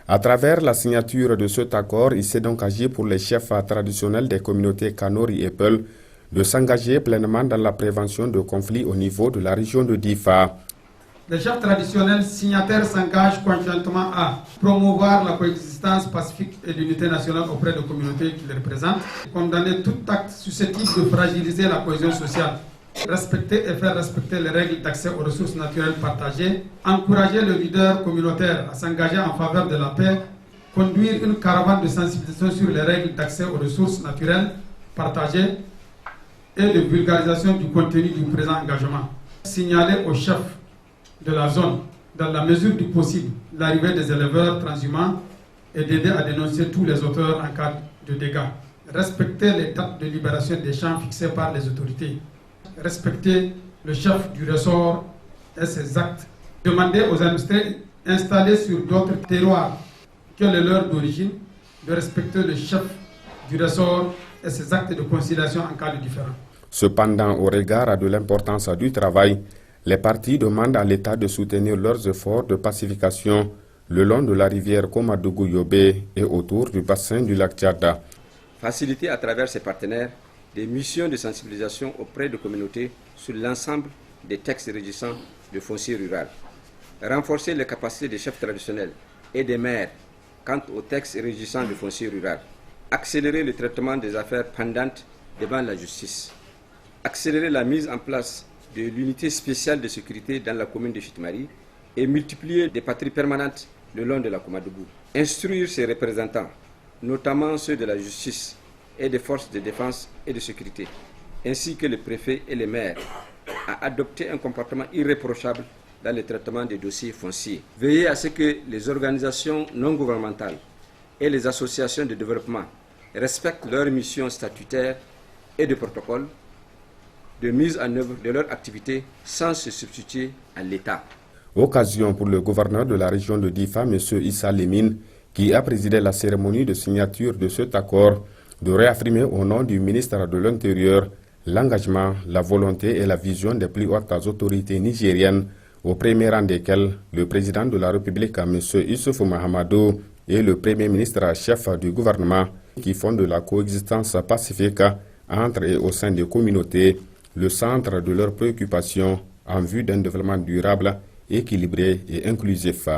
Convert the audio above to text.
À travers la signature de cet accord, il s'est donc agi pour les chefs traditionnels des communautés Kanuri et Peul de s'engager pleinement dans la prévention de conflits au niveau de la région de Difa. Les chefs traditionnels signataires s'engagent conjointement à promouvoir la coexistence pacifique et l'unité nationale auprès des communautés qui les représentent, condamner tout acte susceptible de fragiliser la cohésion sociale, respecter et faire respecter les règles d'accès aux ressources naturelles partagées, encourager les leaders communautaires à s'engager en faveur de la paix, conduire une caravane de sensibilisation sur les règles d'accès aux ressources naturelles partagées et de vulgarisation du contenu du présent engagement. Signaler aux chefs de la zone, dans la mesure du possible, l'arrivée des éleveurs transhumants et d'aider à dénoncer tous les auteurs en cas de dégâts. Respecter les dates de libération des champs fixées par les autorités. Respecter le chef du ressort et ses actes. Demander aux administrés installés sur d'autres terroirs que les leurs d'origine de respecter le chef du ressort et ses actes de conciliation en cas de différend. Cependant, au regard de l'importance du travail, les parties demandent à l'État de soutenir leurs efforts de pacification le long de la rivière Komadougou-Yobé et autour du bassin du lac Tchad. Faciliter à travers ses partenaires des missions de sensibilisation auprès des communautés sur l'ensemble des textes régissant le foncier rural. Renforcer les capacités des chefs traditionnels et des maires quant aux textes régissant le foncier rural. Accélérer le traitement des affaires pendantes devant la justice. Accélérer la mise en place de l'unité spéciale de sécurité dans la commune de Chitmari et multiplier des patrouilles permanentes le long de la Komadougou. Instruire ses représentants, notamment ceux de la justice et des forces de défense et de sécurité, ainsi que les préfets et les maires, à adopter un comportement irréprochable dans le traitement des dossiers fonciers. Veiller à ce que les organisations non gouvernementales et les associations de développement respectent leurs missions statutaires et de protocole de mise en œuvre de leur activité sans se substituer à l'État. Occasion pour le gouverneur de la région de Difa, M. Issa Limine, qui a présidé la cérémonie de signature de cet accord, de réaffirmer au nom du ministre de l'Intérieur l'engagement, la volonté et la vision des plus hautes autorités nigériennes, au premier rang desquelles le président de la République, M. Issoufou Mahamadou, et le premier ministre chef du gouvernement, qui font de la coexistence pacifique entre et au sein des communautés le centre de leurs préoccupations en vue d'un développement durable, équilibré et inclusif.